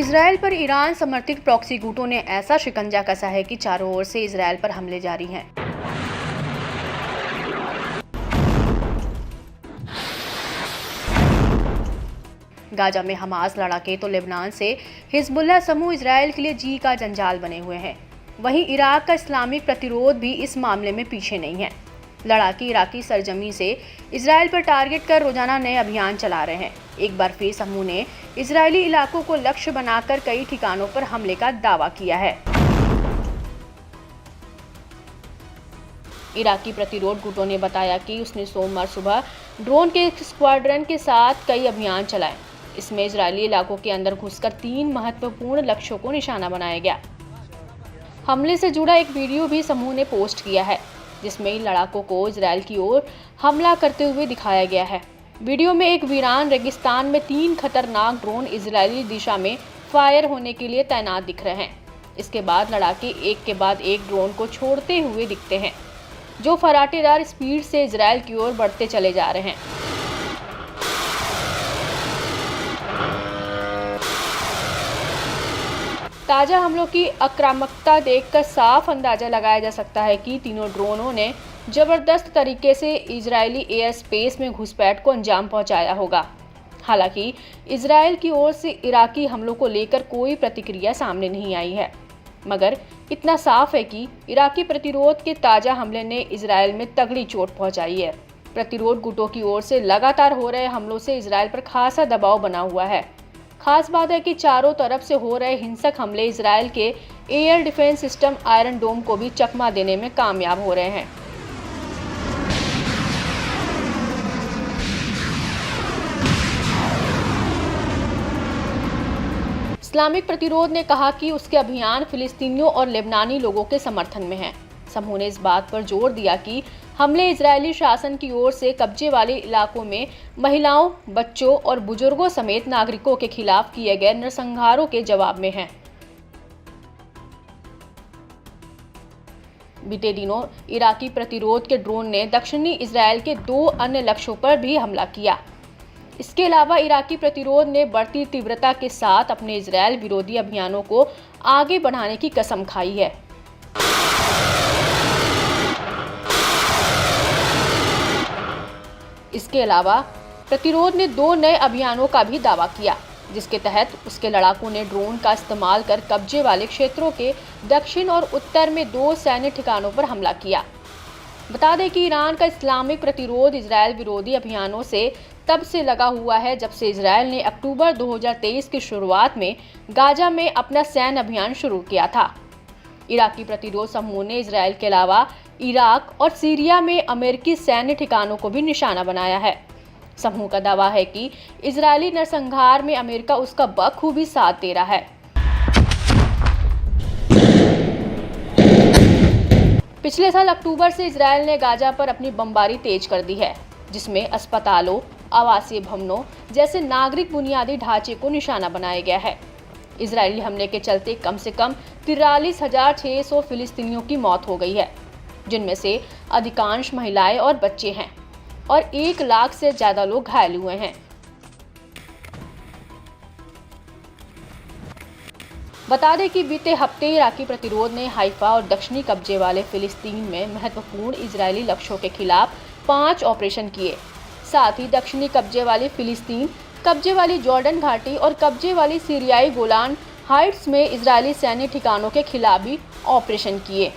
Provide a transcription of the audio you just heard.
Israel पर Iran समर्थित proxy गुटों ने ऐसा शिकंजा कसा है कि चारों ओर से इजरायल पर हमले जारी हैं। गाजा में हमास लड़ाके तो लेबनान से हिजबुल्लाह समूह इजरायल के लिए जी का जंजाल बने हुए हैं। वहीं इराक का इस्लामिक प्रतिरोध भी इस मामले में पीछे नहीं है। लड़ाके इराकी सरजमी से इजरायल पर टारगेट कर रोजाना नए अभियान चला रहे हैं। एक बार फिर समूह ने इजरायली इलाकों को लक्ष्य बनाकर कई ठिकानों पर हमले का दावा किया है। इराकी प्रतिरोध गुटों ने बताया कि उसने सोमवार सुबह ड्रोन के एक स्क्वाड्रन के साथ कई अभियान चलाए। इसमें इजरायली इलाकों के अंदर घुसकर 3 महत्वपूर्ण लक्ष्यों को निशाना बनाया गया। हमले से जुड़ा एक वीडियो भी समूह ने पोस्ट किया है, जिसमें लड़ाकों को इजरायल की ओर हमला करते हुए दिखाया गया है। वीडियो में एक वीरान रेगिस्तान में 3 खतरनाक ड्रोन इजरायली दिशा में फायर होने के लिए तैनात दिख रहे हैं। इसके बाद लड़ाके एक के बाद एक ड्रोन को छोड़ते हुए दिखते हैं, जो फराटेदार स्पीड से इजरायल की ओर बढ़ते चले जा रहे हैं। ताज़ा हमलों की आक्रामकता देखकर साफ अंदाजा लगाया जा सकता है कि तीनों ड्रोनों ने जबरदस्त तरीके से इजरायली एयर स्पेस में घुसपैठ को अंजाम पहुंचाया होगा। हालांकि इजरायल की ओर से इराकी हमलों को लेकर कोई प्रतिक्रिया सामने नहीं आई है, मगर इतना साफ है कि इराकी प्रतिरोध के ताज़ा हमले ने इजरायल में तगड़ी चोट पहुंचाई है। प्रतिरोध गुटों की ओर से लगातार हो रहे हमलों से इजरायल पर खासा दबाव बना हुआ है। खास बात है कि चारों तरफ से हो रहे हिंसक हमले इजरायल के एयर डिफेंस सिस्टम आयरन डोम को भी चकमा देने में कामयाब हो रहे हैं। इस्लामिक प्रतिरोध ने कहा कि उसके अभियान फिलिस्तीनियों और लेबनानी लोगों के समर्थन में हैं। समूह ने इस बात पर जोर दिया कि हमले इजरायली शासन की ओर से कब्जे वाले इलाकों में महिलाओं, बच्चों और बुजुर्गों समेत नागरिकों के खिलाफ किए गए नरसंहारों के जवाब में हैं। बीते दिनों इराकी प्रतिरोध के ड्रोन ने दक्षिणी इजरायल के 2 अन्य लक्ष्यों पर भी हमला किया। इसके अलावा इराकी प्रतिरोध ने बढ़ती तीव्रता के साथ अपने इजरायल विरोधी अभियानों को आगे बढ़ाने की कसम खाई है। इसके अलावा प्रतिरोध ने 2 नए अभियानों का भी दावा किया, जिसके तहत उसके लड़ाकों ने ड्रोन का इस्तेमाल कर कब्जे वाले क्षेत्रों के दक्षिण और उत्तर में 2 सैन्य ठिकानों पर हमला किया। बता दें कि ईरान का इस्लामिक प्रतिरोध इजरायल विरोधी अभियानों से तब से लगा हुआ है जब से इजरायल ने अक्टूबर 2023 की शुरुआत में गाजा में अपना सैन्य अभियान शुरू किया था। इराकी प्रतिरोध समूह ने इजरायल के अलावा इराक और सीरिया में अमेरिकी सैन्य ठिकानों को भी निशाना बनाया है। समूह का दावा है कि इजरायली नरसंहार में अमेरिका उसका बखूबी साथ दे रहा है। पिछले साल अक्टूबर से इजरायल ने गाजा पर अपनी बमबारी तेज कर दी है, जिसमें अस्पतालों, आवासीय भवनों जैसे नागरिक बुनियादी ढांचे को निशाना बनाया गया है। इजरायली हमले के चलते कम से कम 43,600 फिलिस्तीनियों की मौत हो गई है, जिनमें से अधिकांश महिलाएं और बच्चे हैं और 1 लाख से ज़्यादा लोग घायल हुए हैं। बता दें कि बीते हफ्ते इराकी प्रतिरोध ने हाइफा और दक्षिणी कब्जे वाले फिलिस्तीन में महत्वपूर्ण इजरायली लक्ष्यों के खिलाफ 5 ऑपरेशन किए। साथ ही दक्षिणी कब्जे वाली फिलिस्तीन, कब्जे वाली जॉर्डन घाटी और कब्जे वाली सीरियाई गोलान हाइट्स में इजरायली सैन्य ठिकानों के खिलाफ भी ऑपरेशन किए।